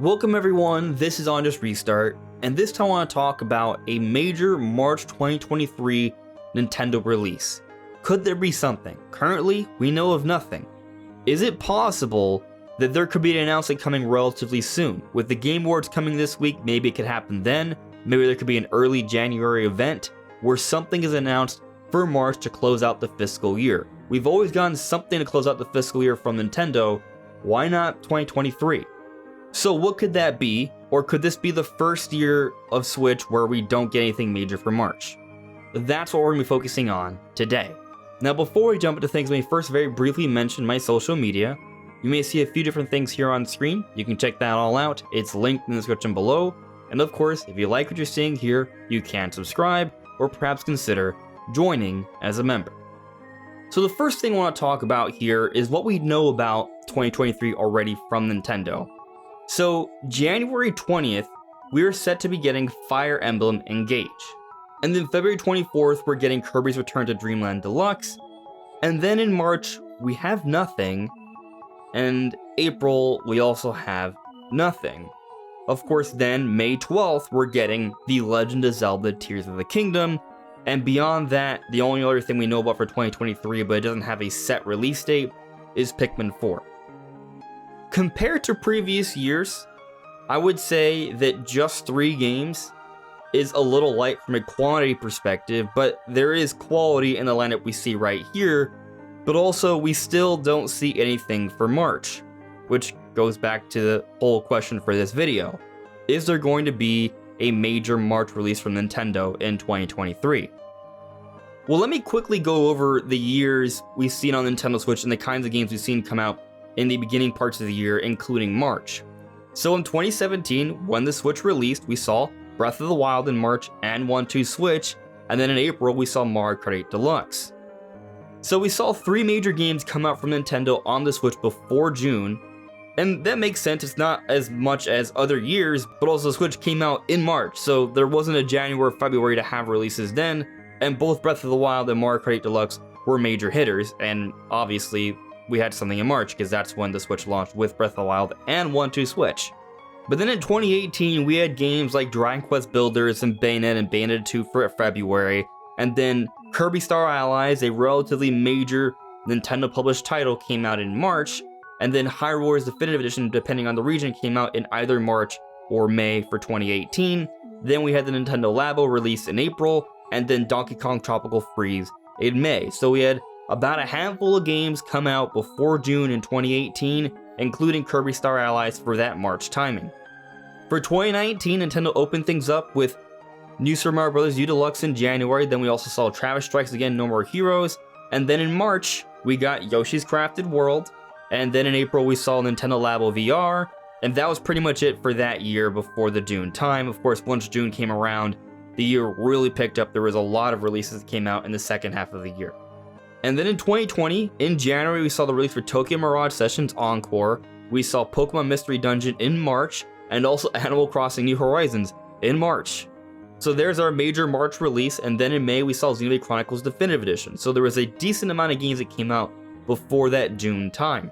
Welcome everyone, this is On Just Restart, and this time I want to talk about a major March 2023 Nintendo release. Could there be something? Currently, we know of nothing. Is it possible that there could be an announcement coming relatively soon? With the Game Awards coming this week, maybe it could happen then. Maybe there could be an early January event where something is announced for March to close out the fiscal year. We've always gotten something to close out the fiscal year from Nintendo. Why not 2023? So what could that be? Or could this be the first year of Switch where we don't get anything major for March? That's what we're going to be focusing on today. Now before we jump into things, let me first very briefly mention my social media. You may see a few different things here on screen. You can check that all out. It's linked in the description below. And of course, if you like what you're seeing here, you can subscribe or perhaps consider joining as a member. So the first thing I want to talk about here is what we know about 2023 already from Nintendo. So January 20th, we are set to be getting Fire Emblem Engage. And then February 24th, we're getting Kirby's Return to Dreamland Deluxe. And then in March, we have nothing. And April, we also have nothing. Of course, then May 12th, we're getting The Legend of Zelda Tears of the Kingdom. And beyond that, the only other thing we know about for 2023, but it doesn't have a set release date, is Pikmin 4. Compared to previous years, I would say that just 3 games is a little light from a quantity perspective, but there is quality in the lineup we see right here, but also we still don't see anything for March, which goes back to the whole question for this video. Is there going to be a major March release from Nintendo in 2023? Well, let me quickly go over the years we've seen on Nintendo Switch and the kinds of games we've seen come out in the beginning parts of the year, including March. So in 2017, when the Switch released, we saw Breath of the Wild in March and 1-2 Switch, and then in April, we saw Mario Kart 8 Deluxe. So we saw 3 major games come out from Nintendo on the Switch before June, and that makes sense. It's not as much as other years, but also the Switch came out in March, so there wasn't a January or February to have releases then, and both Breath of the Wild and Mario Kart 8 Deluxe were major hitters, and obviously we had something in March because that's when the Switch launched with Breath of the Wild and 1-2 Switch. But then in 2018, we had games like Dragon Quest Builders and Bayonetta and Bayonetta 2 for February, and then Kirby Star Allies, a relatively major Nintendo published title, came out in March, and then Hyrule Warriors Definitive Edition, depending on the region, came out in either March or May for 2018. Then we had the Nintendo Labo release in April, and then Donkey Kong Tropical Freeze in May. So we had about a handful of games come out before June in 2018, including Kirby Star Allies for that March timing. For 2019, Nintendo opened things up with New Super Mario Bros. U Deluxe in January, then we also saw Travis Strikes Again No More Heroes, and then in March, we got Yoshi's Crafted World, and then in April we saw Nintendo Labo VR, and that was pretty much it for that year before the June time. Of course, once June came around, the year really picked up. There was a lot of releases that came out in the second half of the year. And then in 2020, in January, we saw the release for Tokyo Mirage Sessions Encore, we saw Pokemon Mystery Dungeon in March, and also Animal Crossing New Horizons in March. So there's our major March release, and then in May we saw Xenoblade Chronicles Definitive Edition. So there was a decent amount of games that came out before that June time.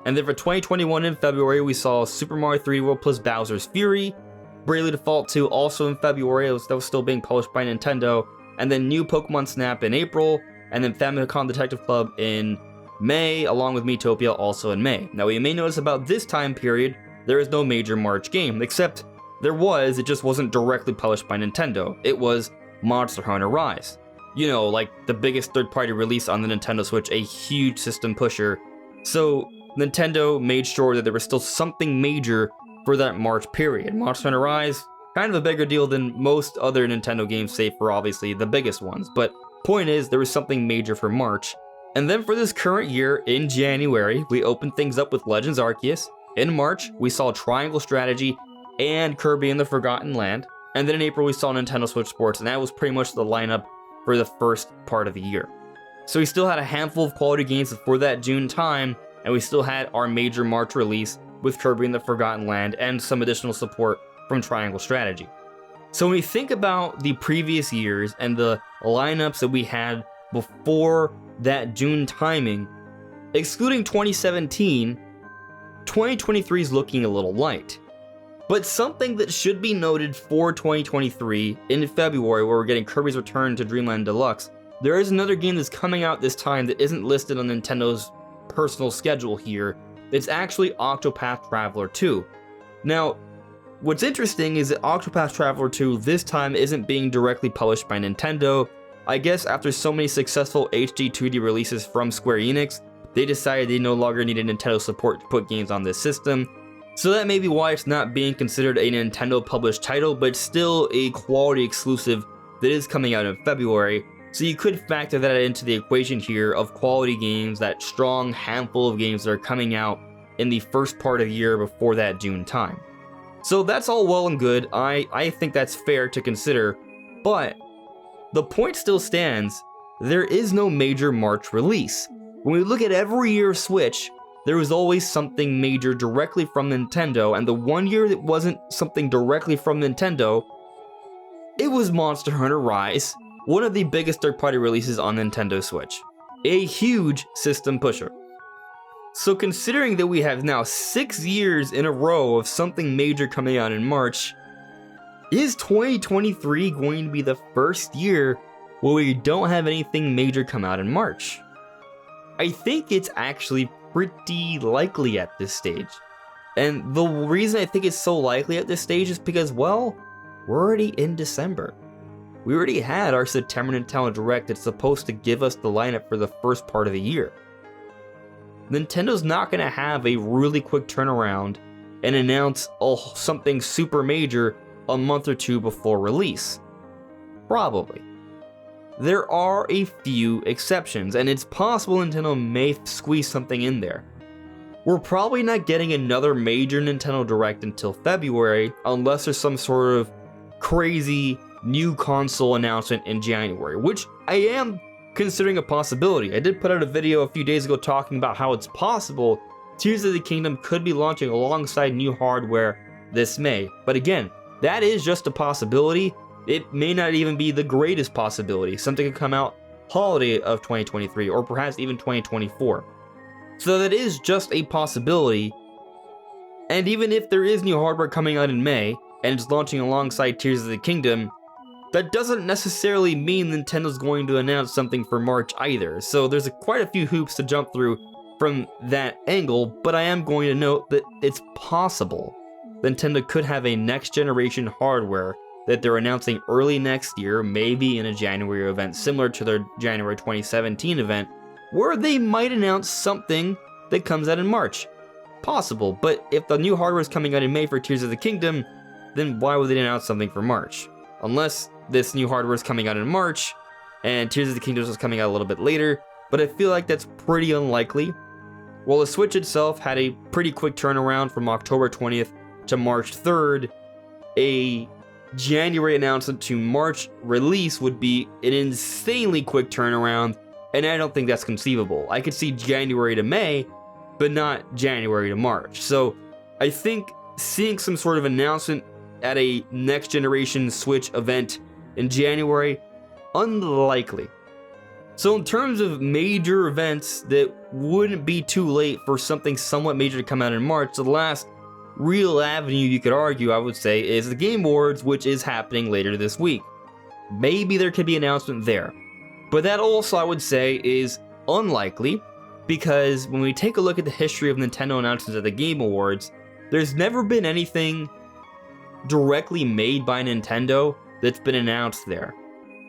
And then for 2021 in February, we saw Super Mario 3D World plus Bowser's Fury, Bravely Default 2 also in February, that was still being published by Nintendo, and then new Pokemon Snap in April, and then Famicom Detective Club in May, along with Miitopia also in May. Now, what you may notice about this time period, there is no major March game, except there was, it just wasn't directly published by Nintendo. It was Monster Hunter Rise. You know, like the biggest third-party release on the Nintendo Switch, a huge system pusher. So Nintendo made sure that there was still something major for that March period. Monster Hunter Rise, kind of a bigger deal than most other Nintendo games, save for obviously the biggest ones, but point is, there was something major for March. And then for this current year, in January, we opened things up with Legends Arceus. In March, we saw Triangle Strategy and Kirby and the Forgotten Land. And then in April, we saw Nintendo Switch Sports, and that was pretty much the lineup for the first part of the year. So we still had a handful of quality games before that June time, and we still had our major March release with Kirby and the Forgotten Land and some additional support from Triangle Strategy. So when we think about the previous years and the lineups that we had before that June timing, excluding 2017, 2023 is looking a little light. But something that should be noted for 2023, in February, where we're getting Kirby's Return to Dreamland Deluxe, there is another game that's coming out this time that isn't listed on Nintendo's personal schedule here. It's actually Octopath Traveler 2. Now, what's interesting is that Octopath Traveler 2 this time isn't being directly published by Nintendo. I guess after so many successful HD 2D releases from Square Enix, they decided they no longer needed Nintendo support to put games on this system. So that may be why it's not being considered a Nintendo published title, but still a quality exclusive that is coming out in February. So you could factor that into the equation here of quality games, that strong handful of games that are coming out in the first part of the year before that June time. So that's all well and good. I think that's fair to consider, but the point still stands. There is no major March release. When we look at every year of Switch, there was always something major directly from Nintendo, and the one year that wasn't something directly from Nintendo, it was Monster Hunter Rise, one of the biggest third-party releases on Nintendo Switch. A huge system pusher. So considering that we have now 6 years in a row of something major coming out in March, is 2023 going to be the first year where we don't have anything major come out in March? I think it's actually pretty likely at this stage. And the reason I think it's so likely at this stage is because, well, we're already in December. We already had our September Nintendo Direct that's supposed to give us the lineup for the first part of the year. Nintendo's not going to have a really quick turnaround and announce something super major a month or two before release. Probably. There are a few exceptions, and it's possible Nintendo may squeeze something in there. We're probably not getting another major Nintendo Direct until February, unless there's some sort of crazy new console announcement in January, which I am considering a possibility. I did put out a video a few days ago talking about how it's possible Tears of the Kingdom could be launching alongside new hardware this May. But again, that is just a possibility. It may not even be the greatest possibility. Something could come out holiday of 2023 or perhaps even 2024. So that is just a possibility. And even if there is new hardware coming out in May and it's launching alongside Tears of the Kingdom, that doesn't necessarily mean Nintendo's going to announce something for March either. So there's quite a few hoops to jump through from that angle, but I am going to note that it's possible Nintendo could have a next generation hardware that they're announcing early next year, maybe in a January event similar to their January 2017 event, where they might announce something that comes out in March. Possible, but if the new hardware is coming out in May for Tears of the Kingdom, then why would they announce something for March? Unless this new hardware is coming out in March, and Tears of the Kingdom is coming out a little bit later, but I feel like that's pretty unlikely. While the Switch itself had a pretty quick turnaround from October 20th to March 3rd, a January announcement to March release would be an insanely quick turnaround, and I don't think that's conceivable. I could see January to May, but not January to March. So I think seeing some sort of announcement at a next generation Switch event in January, unlikely. So in terms of major events that wouldn't be too late for something somewhat major to come out in March, the last real avenue you could argue, I would say, is the Game Awards, which is happening later this week. Maybe there could be an announcement there. But that also, I would say, is unlikely, because when we take a look at the history of Nintendo announcements at the Game Awards, there's never been anything directly made by Nintendo that's been announced there.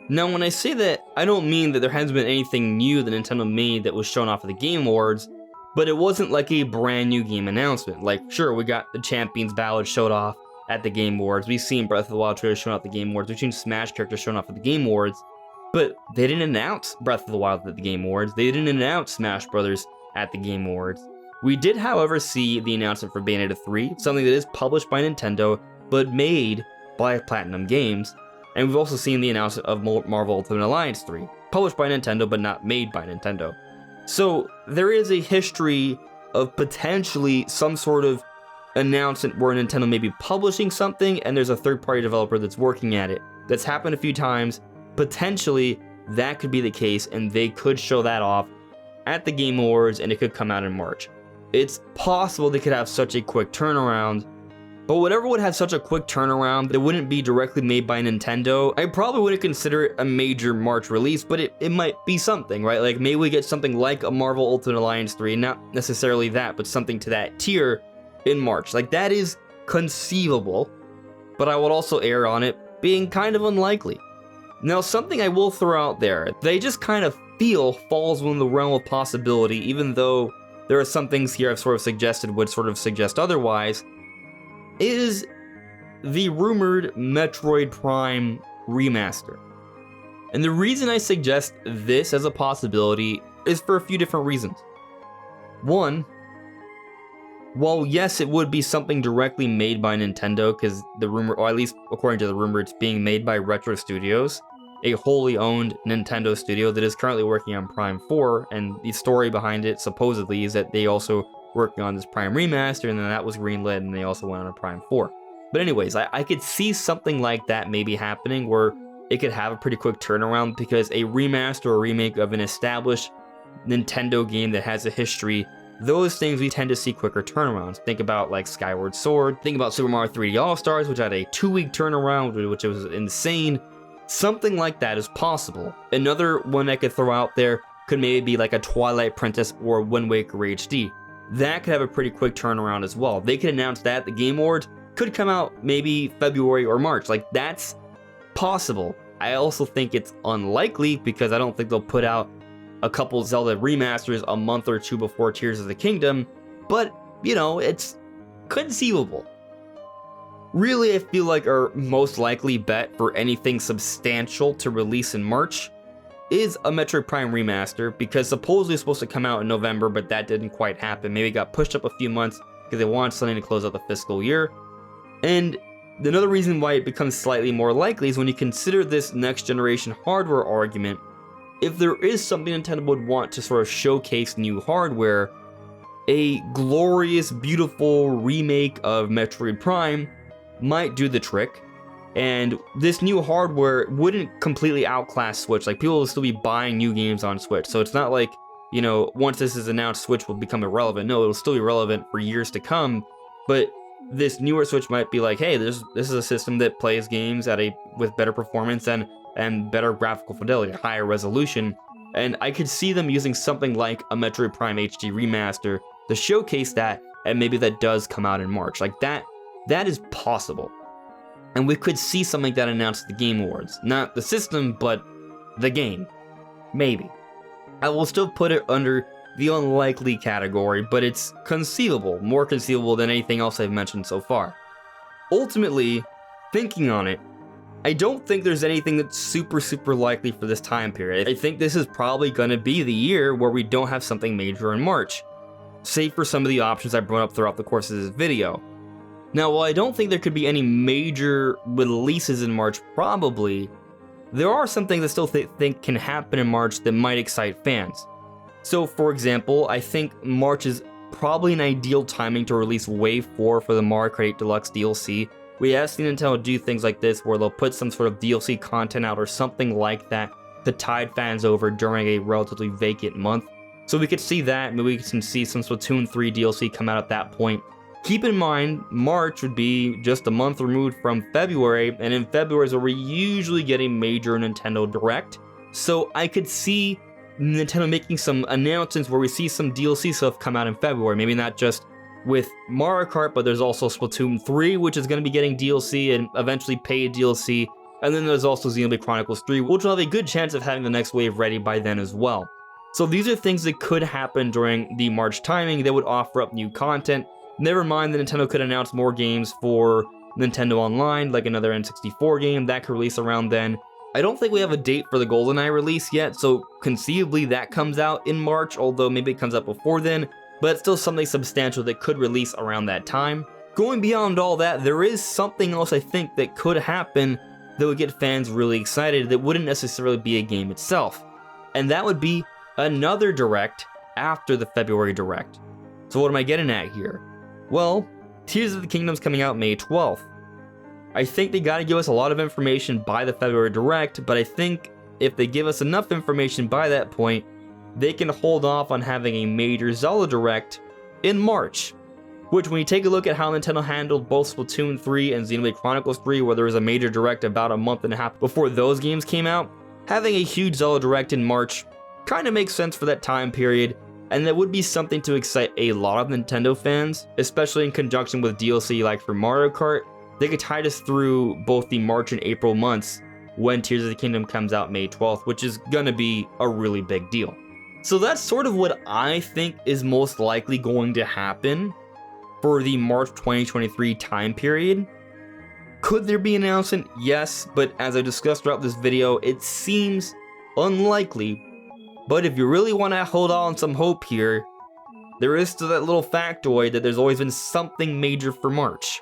Now, when I say that, I don't mean that there hasn't been anything new that Nintendo made that was shown off at the Game Awards, but it wasn't like a brand new game announcement. Like, sure, we got the Champions Ballad showed off at the Game Awards, we've seen Breath of the Wild trailers shown off at the Game Awards, we've seen Smash characters shown off at the Game Awards, but they didn't announce Breath of the Wild at the Game Awards, they didn't announce Smash Brothers at the Game Awards. We did, however, see the announcement for Bayonetta 3, something that is published by Nintendo, but made by Platinum Games. And we've also seen the announcement of Marvel Ultimate Alliance 3, published by Nintendo but not made by Nintendo. So there is a history of potentially some sort of announcement where Nintendo may be publishing something and there's a third-party developer that's working at it. That's happened a few times. Potentially that could be the case and they could show that off at the Game Awards and it could come out in March. It's possible they could have such a quick turnaround, But whatever would have such a quick turnaround that wouldn't be directly made by Nintendo, I probably wouldn't consider it a major March release, but it might be something, right? Like maybe we get something like a Marvel Ultimate Alliance 3, not necessarily that, but something to that tier in March. Like that is conceivable, but I would also err on it being kind of unlikely. Now, something I will throw out there, they just kind of feel falls within the realm of possibility, even though there are some things here I've sort of suggested would sort of suggest otherwise, is the rumored Metroid Prime remaster. And the reason I suggest this as a possibility is for a few different reasons. One, while yes, it would be something directly made by Nintendo, because the rumor, or at least according to the rumor, it's being made by Retro Studios, a wholly owned Nintendo studio that is currently working on Prime 4, and the story behind it supposedly is that they also working on this Prime remaster, and then that was greenlit, and they also went on a Prime 4. But anyways, I could see something like that maybe happening, where it could have a pretty quick turnaround, because a remaster or remake of an established Nintendo game that has a history, those things we tend to see quicker turnarounds. Think about like Skyward Sword, think about Super Mario 3D All-Stars, which had a 2-week turnaround, which was insane. Something like that is possible. Another one I could throw out there could maybe be like a Twilight Princess or Wind Waker HD. That could have a pretty quick turnaround as well. They could announce that at the Game Awards, could come out maybe February or March. Like, that's possible. I also think it's unlikely, because I don't think they'll put out a couple Zelda remasters a month or two before Tears of the Kingdom, but, you know, it's conceivable. Really, I feel like our most likely bet for anything substantial to release in March is a Metroid Prime remaster, because supposedly it's supposed to come out in November, but that didn't quite happen. Maybe it got pushed up a few months because they wanted something to close out the fiscal year. And another reason why it becomes slightly more likely is when you consider this next generation hardware argument. If there is something Nintendo would want to sort of showcase new hardware, a glorious, beautiful remake of Metroid Prime might do the trick. And this new hardware wouldn't completely outclass Switch. Like, people will still be buying new games on Switch. So it's not like, you know, once this is announced, Switch will become irrelevant. No, it'll still be relevant for years to come. But this newer Switch might be like, hey, this is a system that plays games with better performance and better graphical fidelity, higher resolution. And I could see them using something like a Metroid Prime HD remaster to showcase that, and maybe that does come out in March. Like, that is possible. And we could see something like that announced at the Game Awards. Not the system, but the game. Maybe. I will still put it under the unlikely category, but it's conceivable. More conceivable than anything else I've mentioned so far. Ultimately, thinking on it, I don't think there's anything that's super likely for this time period. I think this is probably going to be the year where we don't have something major in March, save for some of the options I brought up throughout the course of this video. Now, while I don't think there could be any major releases in March, probably, there are some things I still think can happen in March that might excite fans. So, for example, I think March is probably an ideal timing to release Wave 4 for the Mario Kart 8 Deluxe DLC. We have seen Nintendo do things like this, where they'll put some sort of DLC content out or something like that to tide fans over during a relatively vacant month. So we could see that, maybe we can see some Splatoon 3 DLC come out at that point. Keep in mind, March would be just a month removed from February, and in February is where we usually get a major Nintendo Direct. So I could see Nintendo making some announcements where we see some DLC stuff come out in February. Maybe not just with Mario Kart, but there's also Splatoon 3, which is going to be getting DLC and eventually paid DLC. And then there's also Xenoblade Chronicles 3, which will have a good chance of having the next wave ready by then as well. So these are things that could happen during the March timing that would offer up new content. Never mind that Nintendo could announce more games for Nintendo Online, like another N64 game that could release around then. I don't think we have a date for the GoldenEye release yet, so conceivably that comes out in March, although maybe it comes out before then, but it's still something substantial that could release around that time. Going beyond all that, there is something else I think that could happen that would get fans really excited that wouldn't necessarily be a game itself, and that would be another Direct after the February Direct. So what am I getting at here? Well, Tears of the Kingdom's coming out May 12th. I think they gotta give us a lot of information by the February Direct, but I think if they give us enough information by that point, they can hold off on having a major Zelda Direct in March. Which, when you take a look at how Nintendo handled both Splatoon 3 and Xenoblade Chronicles 3, where there was a major direct about a month and a half before those games came out, having a huge Zelda Direct in March kind of makes sense for that time period, and that would be something to excite a lot of Nintendo fans, especially in conjunction with DLC like for Mario Kart. They could tide us through both the March and April months when Tears of the Kingdom comes out May 12th, which is gonna be a really big deal. So that's sort of what I think is most likely going to happen for the March 2023 time period. Could there be an announcement? Yes, but as I discussed throughout this video, it seems unlikely. But if you really want to hold on some hope here, there is still that little factoid that there's always been something major for March.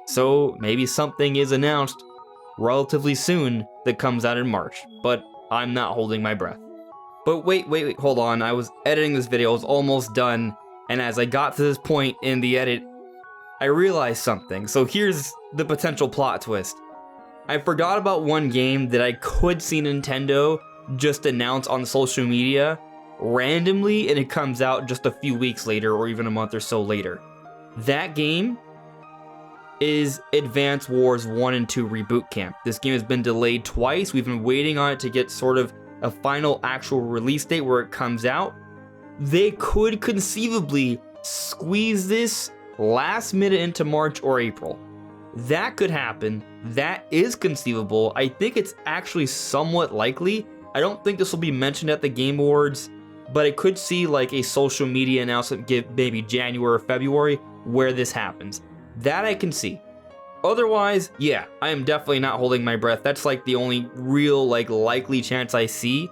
So maybe something is announced relatively soon that comes out in March, but I'm not holding my breath. But wait, hold on. I was editing this video, I was almost done, and as I got to this point in the edit, I realized something. So here's the potential plot twist. I forgot about one game that I could see Nintendo just announce on social media randomly, and it comes out just a few weeks later or even a month or so later. That game is Advance Wars 1 and 2 Reboot Camp. This game has been delayed twice. We've been waiting on it to get sort of a final actual release date where it comes out. They could conceivably squeeze this last minute into March or April. That could happen. That is conceivable. I think it's actually somewhat likely. I don't think this will be mentioned at the Game Awards, but I could see like a social media announcement give maybe January or February where this happens. That I can see. Otherwise, yeah, I am definitely not holding my breath. That's like the only real like likely chance I see.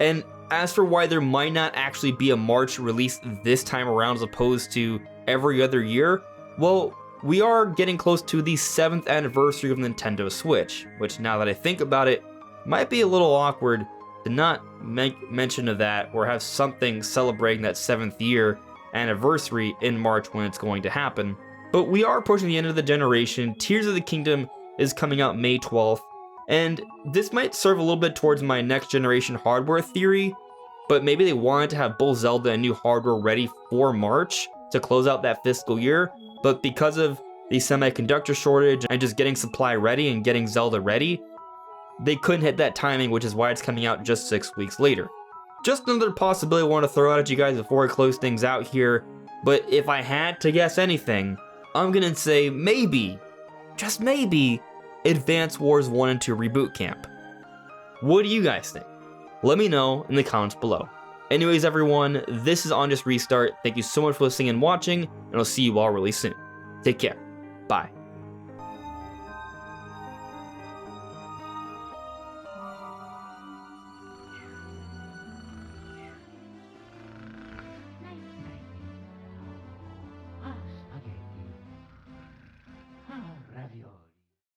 And as for why there might not actually be a March release this time around as opposed to every other year, well, we are getting close to the 7th anniversary of Nintendo Switch, which now that I think about it, might be a little awkward to not make mention of that or have something celebrating that 7th year anniversary in March when it's going to happen. But we are approaching the end of the generation. Tears of the Kingdom is coming out May 12th, and this might serve a little bit towards my next generation hardware theory, but maybe they wanted to have both Zelda and new hardware ready for March to close out that fiscal year, but because of the semiconductor shortage and just getting supply ready and getting Zelda ready, they couldn't hit that timing, which is why it's coming out just 6 weeks later. Just another possibility I want to throw out at you guys before I close things out here, but if I had to guess anything, I'm gonna say maybe, just maybe, Advance Wars 1 and 2 Reboot Camp. What do you guys think? Let me know in the comments below. Anyways, everyone, this is On Just Restart. Thank you so much for listening and watching, and I'll see you all really soon. Take care. Bye.